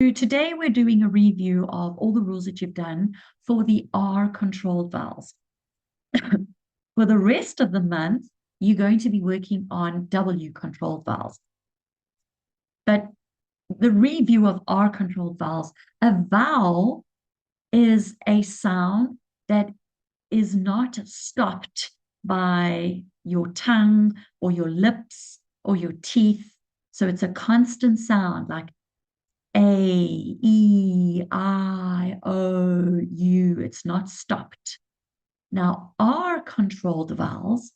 So today we're doing a review of all the rules that you've done for the R-controlled vowels. For the rest of the month, you're going to be working on W-controlled vowels. But the review of R-controlled vowels, a vowel is a sound that is not stopped by your tongue or your lips or your teeth. So it's a constant sound like A, E, I, O, U. It's not stopped. Now, R-controlled vowels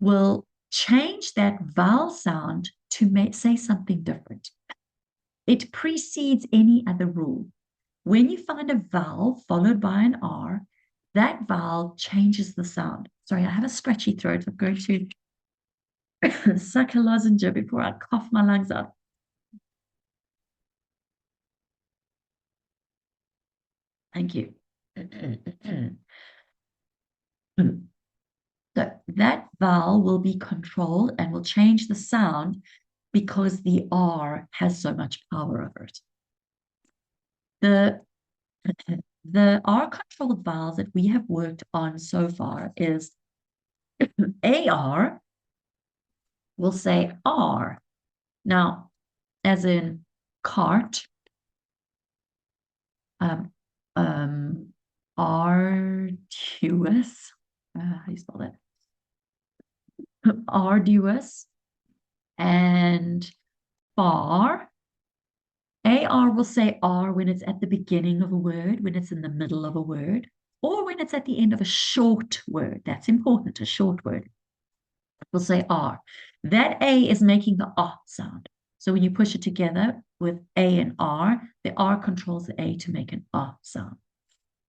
will change that vowel sound to say something different. It precedes any other rule. When you find a vowel followed by an R, that vowel changes the sound. Sorry, I have a scratchy throat. I'm going to suck a lozenge before I cough my lungs out. Thank you. So that vowel will be controlled and will change the sound because the R has so much power over it. The R-controlled vowels that we have worked on so far is AR will say R. Now, as in cart, arduous, how do you spell that? Arduous, and far. AR will say R when it's at the beginning of a word, when it's in the middle of a word, or when it's at the end of a short word. That's important, a short word. We'll say R. That A is making the R sound. So when you push it together with A and R, the R controls the A to make an R sound.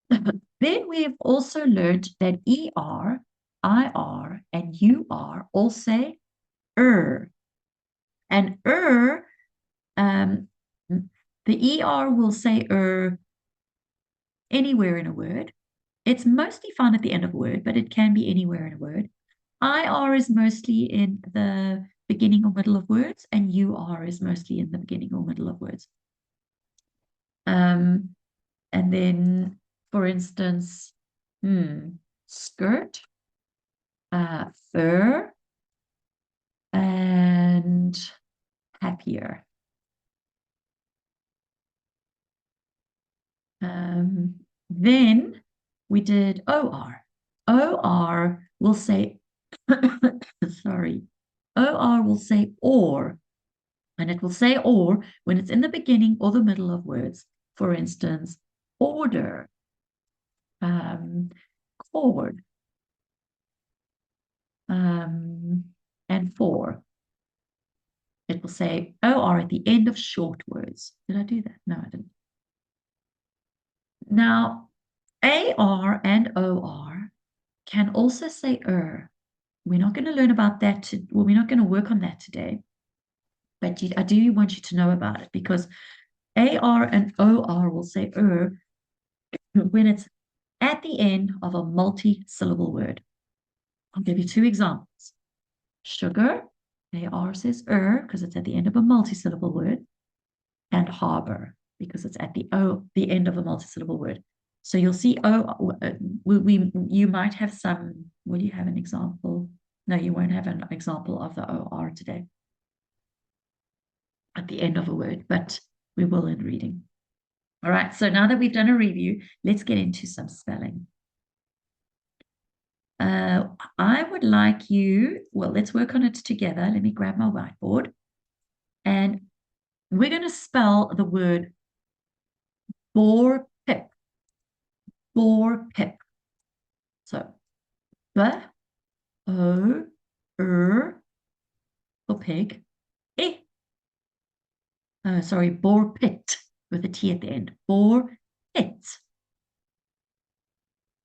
Then we've also learned that ER, IR, and UR all say And the ER will say anywhere in a word. It's mostly found at the end of a word, but it can be anywhere in a word. IR is mostly in the beginning or middle of words, and UR is mostly in the beginning or middle of words. And then, for instance, skirt, fur, and happier. Then we did OR. OR will say, sorry, OR will say or, and it will say or when it's in the beginning or the middle of words. For instance, order, cord, and for. It will say OR at the end of short words. Did I do that? No, I didn't. Now, AR and OR can also say We're not going to learn about that. We're not going to work on that today. But I do want you to know about it because AR and OR will say when it's at the end of a multi-syllable word. I'll give you two examples. Sugar, AR says because it's at the end of a multi-syllable word, and harbor because it's at the end of a multi-syllable word. So you'll see you might have some. Will you have an example? No, you won't have an example of the OR today at the end of a word, but we will in reading. All right, so now that we've done a review, let's get into some spelling. I would like you, well, let's work on it together. Let me grab my whiteboard. And we're going to spell the word boar-pip. Boar-pip. So, B-O-R for pig. Sorry, boar-pit with a T at the end. Boar-pit.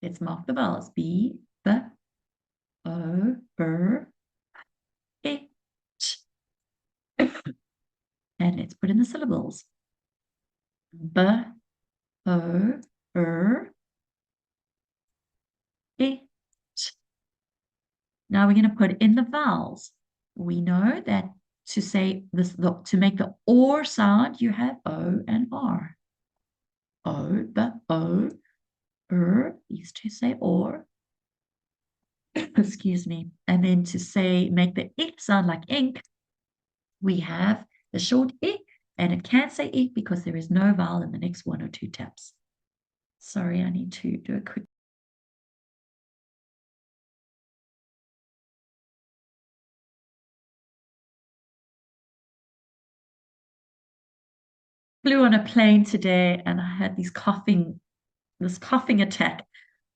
Let's mark the vowels. B, B, O, R, it. And let's put in the syllables. B, O, R, it. Now we're going to put in the vowels. We know that to say this, to make the or sound, you have O and R. O, but O, these two say or. Excuse me. And then to say, make the I sound like ink, we have the short I, and it can't say I because there is no vowel in the next one or two taps. Sorry, I need to do a quick. Flew on a plane today and I had this coughing attack.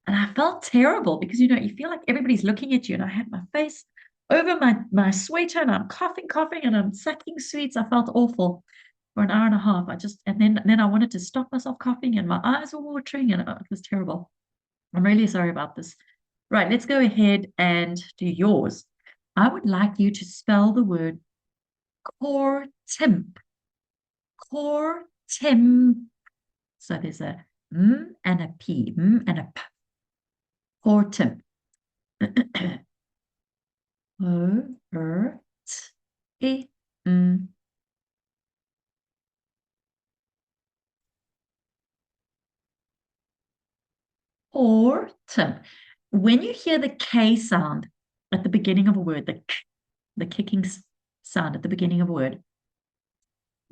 And I felt terrible because, you know, you feel like everybody's looking at you. And I had my face over my sweater and I'm coughing, and I'm sucking sweets. I felt awful for an hour and a half. And then I wanted to stop myself coughing and my eyes were watering and it was terrible. I'm really sorry about this. Right, let's go ahead and do yours. I would like you to spell the word core-timp. Core-timp. So there's a M and a P, M and a P. Core-timp. O-R-T-E-M. Core-timp. When you hear the K sound at the beginning of a word, the kicking sound at the beginning of a word,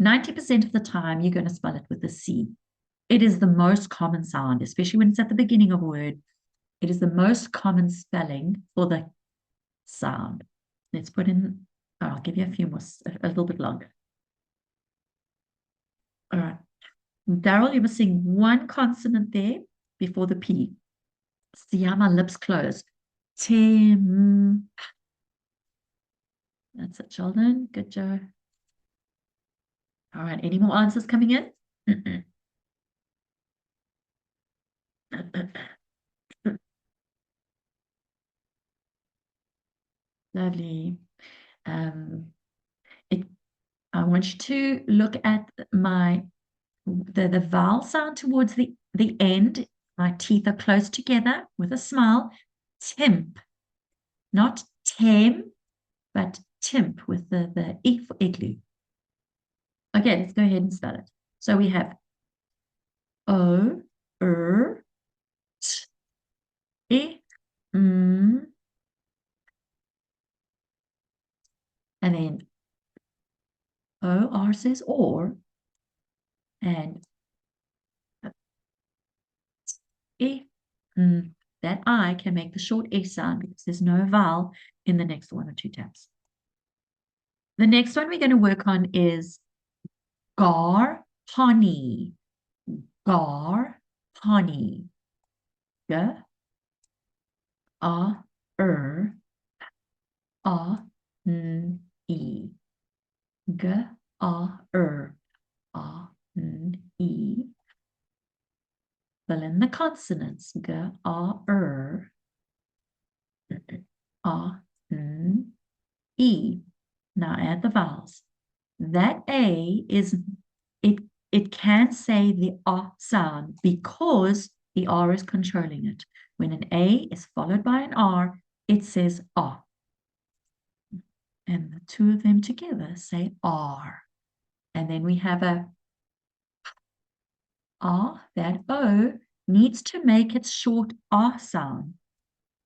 90% of the time you're going to spell it with a C. It is the most common sound, especially when it's at the beginning of a word. It is the most common spelling for the sound. Let's put in, I'll give you a few more, a little bit longer. All right. Daryl, you're missing one consonant there before the P. See how my lips close. Tim. That's it, children. Good job. All right. Any more answers coming in? Lovely. It, I want you to look at the vowel sound towards the end. My teeth are close together with a smile. Timp, not tem, but timp with the E for igloo. Okay, let's go ahead and spell it. So we have O, T, E, M, and then O-R says or, and E, M. That I can make the short E sound because there's no vowel in the next one or two taps. The next one we're going to work on is gar, honey. Gar, honey. G, A, A, N, E. G, A, A, N, E. Fill in the consonants. G, A, A, N, E. Now add the vowels. That A is, it can say the A sound because the R is controlling it. When an A is followed by an R, it says A. And the two of them together say R. And then we have a R. That O needs to make its short R sound.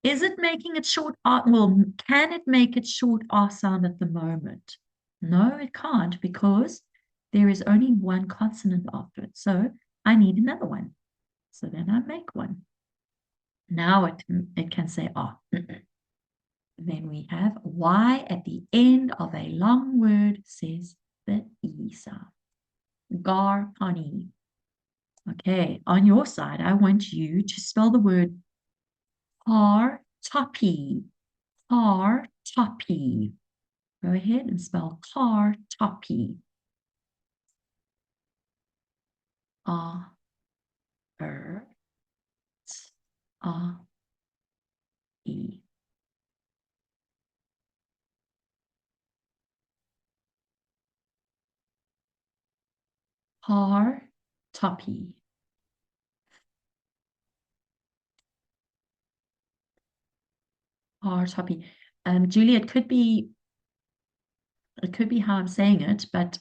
Is it making its short R? Well, can it make its short R sound at the moment? No, it can't because there is only one consonant after it. So I need another one. So then I make one. Now it can say R. Then we have Y at the end of a long word says the E sound. Gar, honey. Okay, on your side, I want you to spell the word car, toppy. Car, toppy. Go ahead and spell car, toppy. R, T, R, E. Car, toppy. Car, toppy. Julia, it could be It could be how I'm saying it, but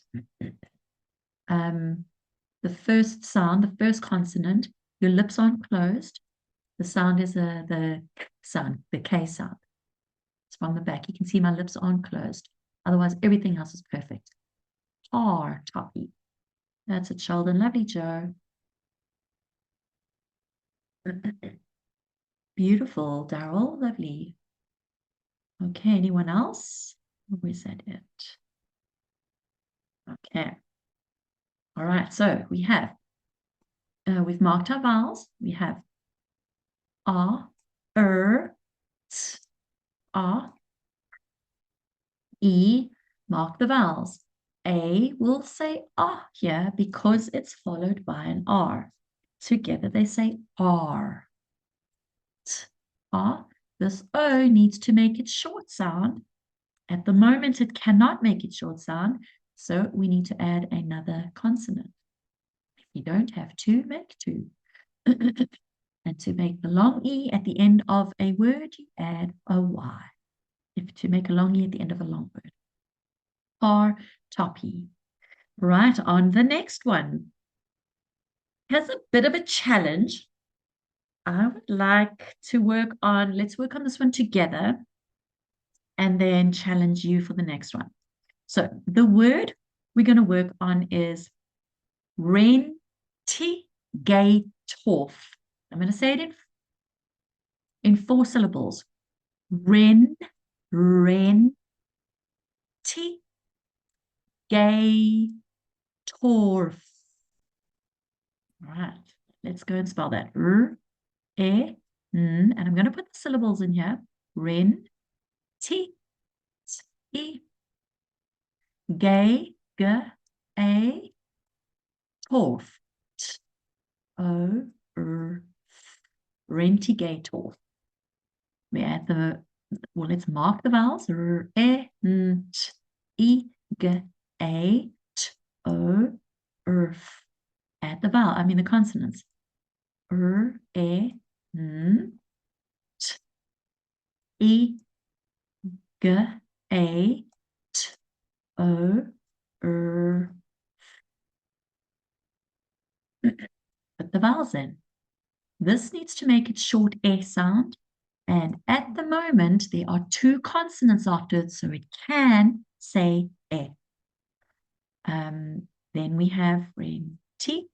the first sound, the first consonant, your lips aren't closed. The sound is the sound, the K sound. It's from the back. You can see my lips aren't closed. Otherwise, everything else is perfect. R, toppy. That's it, Sheldon. Lovely, Joe. Beautiful, Daryl. Lovely. Okay, anyone else? Or is that it? Okay. All right, so we have, we've marked our vowels. We have R, T, R, E, mark the vowels. A will say ah here because it's followed by an R. Together they say R. T, R. This O needs to make its short sound. At the moment, it cannot make its short sound, so we need to add another consonant. If you don't have two, make two. And to make the long E at the end of a word, you add a Y. If to make a long E at the end of a long word. R, toppy. Right, on the next one. Has a bit of a challenge. I would like to work on, let's work on this one together and then challenge you for the next one. So the word we're going to work on is rentigatorf. I'm going to say it in 4 syllables. Rentigatorf. All right, let's go and spell that. And I'm going to put the syllables in here. Ren, T, E, gay, G, A, torf, T, O, R, rentigator. We add well, let's mark the vowels. R, E, N, T, E, G, A, T, O, R. Add the vowel, the consonants. R, E, N, T, E, G, A, T, O, R. Put the vowels in. This needs to make its short A sound. And at the moment, there are 2 consonants after it, so it can say E. Then we have renti.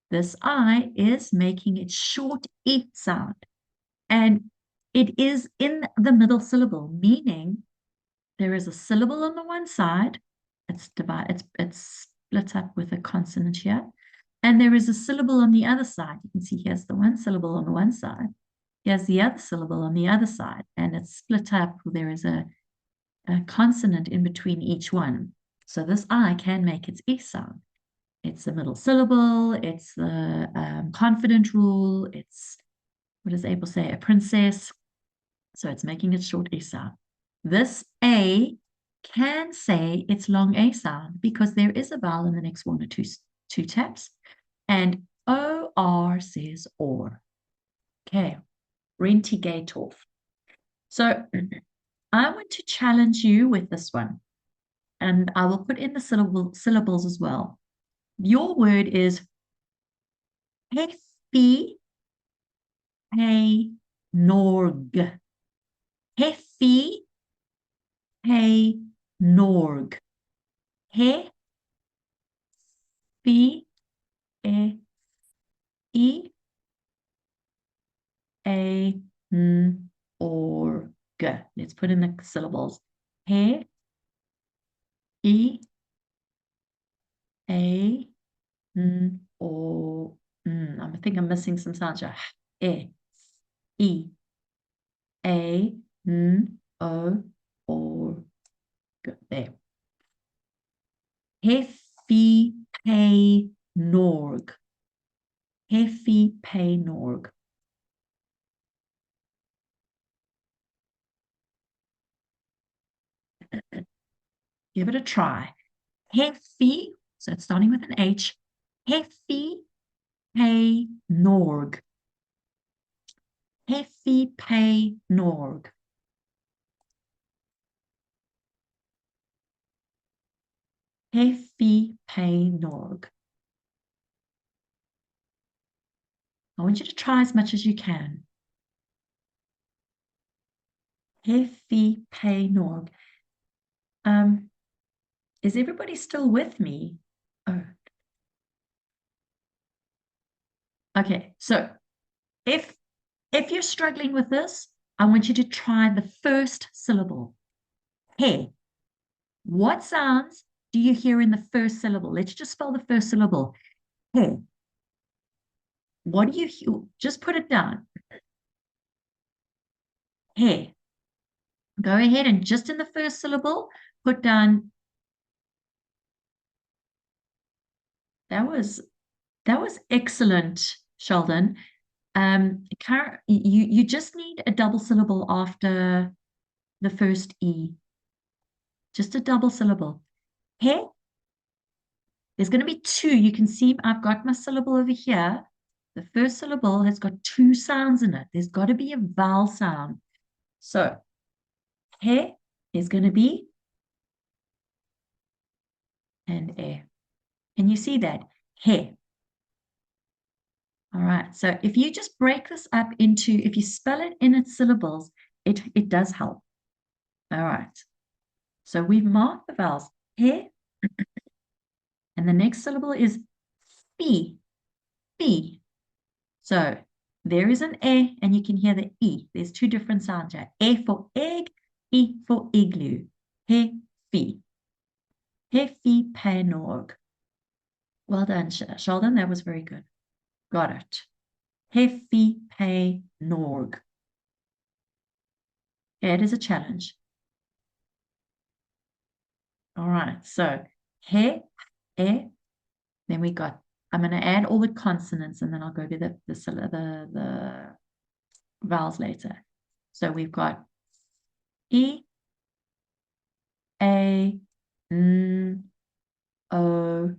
This I is making its short E sound. And it is in the middle syllable, meaning there is a syllable on the one side. It's split up with a consonant here. And there is a syllable on the other side. You can see here's the one syllable on the one side. Here's the other syllable on the other side. And it's split up. There is a consonant in between each one. So this I can make its E sound. It's the middle syllable. It's the confident rule. It's, what does Abel say? A princess. So it's making its short E sound. This A can say its long A sound because there is a vowel in the next 1 or 2 taps. And OR says or. Okay, rentigatorf. So I want to challenge you with this one. And I will put in the syllables as well. Your word is hefty hey norg. Hefty hey norg. Hefty e a n or g. Let's put in the syllables. He e a n or I think I'm missing some sounds here. E a n o or g. There. Hefty pay norg. Hefty pay norg. Give it a try. Hefty, so it's starting with an H. Hefty pay norg. Hefty pay norg. Hefi pe norg. I want you to try as much as you can. Hefi pe norg. Is everybody still with me? Oh. Okay, so if you're struggling with this, I want you to try the first syllable. He. What sounds do you hear in the first syllable? Let's just spell the first syllable. He. What do you hear? Just put it down. He. Go ahead and just in the first syllable, put down. That was excellent, Sheldon. You just need a double syllable after the first E. Just a double syllable. He. There's going to be two. You can see I've got my syllable over here. The first syllable has got two sounds in it. There's got to be a vowel sound. So, he is going to be and e. Can you see that? He. All right. So if you just break this up into, if you spell it in its syllables, it does help. All right. So we've marked the vowels. He. And the next syllable is fi. Fi. So there is an e, and you can hear the e. There's two different sounds here. E for egg, e for igloo. He, fi. He, fi, pe, norg. Well done, Sheldon. That was very good. Got it. He, fi, pe, norg. It is a challenge. All right. So he, e. Then we got. I'm going to add all the consonants, and then I'll go to the vowels later. So we've got E, A, N, O,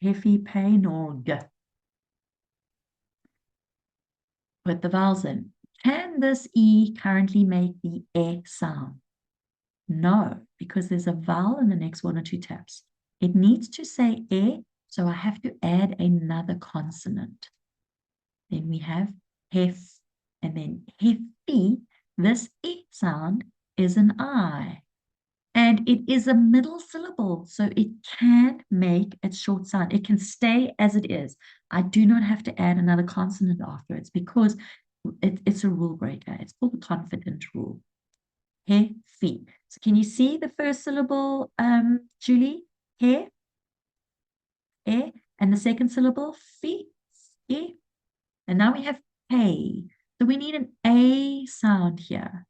Hefi, pe, norg. Put the vowels in. Can this E currently make the E sound? No, because there's a vowel in the next one or two taps. It needs to say E, so I have to add another consonant. Then we have hef, and then hefi. This E sound is an I. And it is a middle syllable, so it can make its short sound. It can stay as it is. I do not have to add another consonant after it because it's a rule breaker. It's called the confident rule. He, fi. So can you see the first syllable, Julie? He, e, and the second syllable, fi, e. And now we have pay. So we need an A sound here.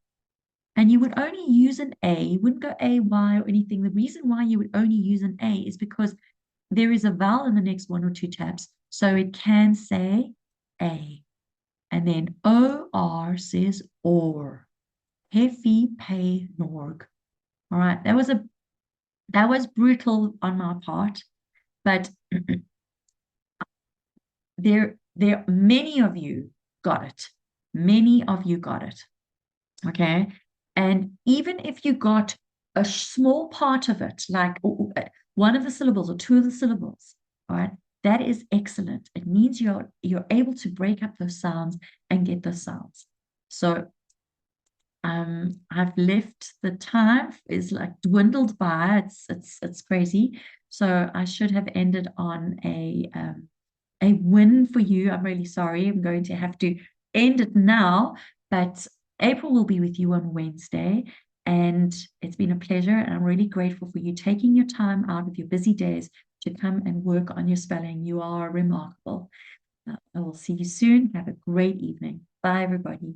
And you would only use an A, you wouldn't go AY or anything. The reason why you would only use an A is because there is a vowel in the next one or two taps. So it can say A. And then OR says or. Hefi, pay, norg. All right, that was brutal on my part, but there many of you got it. Many of you got it. Okay. And even if you got a small part of it, like one of the syllables or two of the syllables, all right, that is excellent. It means you're able to break up those sounds and get those sounds. So I've left the time is like dwindled by. It's crazy. So I should have ended on a win for you. I'm really sorry. I'm going to have to end it now, but April will be with you on Wednesday, and it's been a pleasure. And I'm really grateful for you taking your time out of your busy days to come and work on your spelling. You are remarkable. I will see you soon. Have a great evening. Bye, everybody.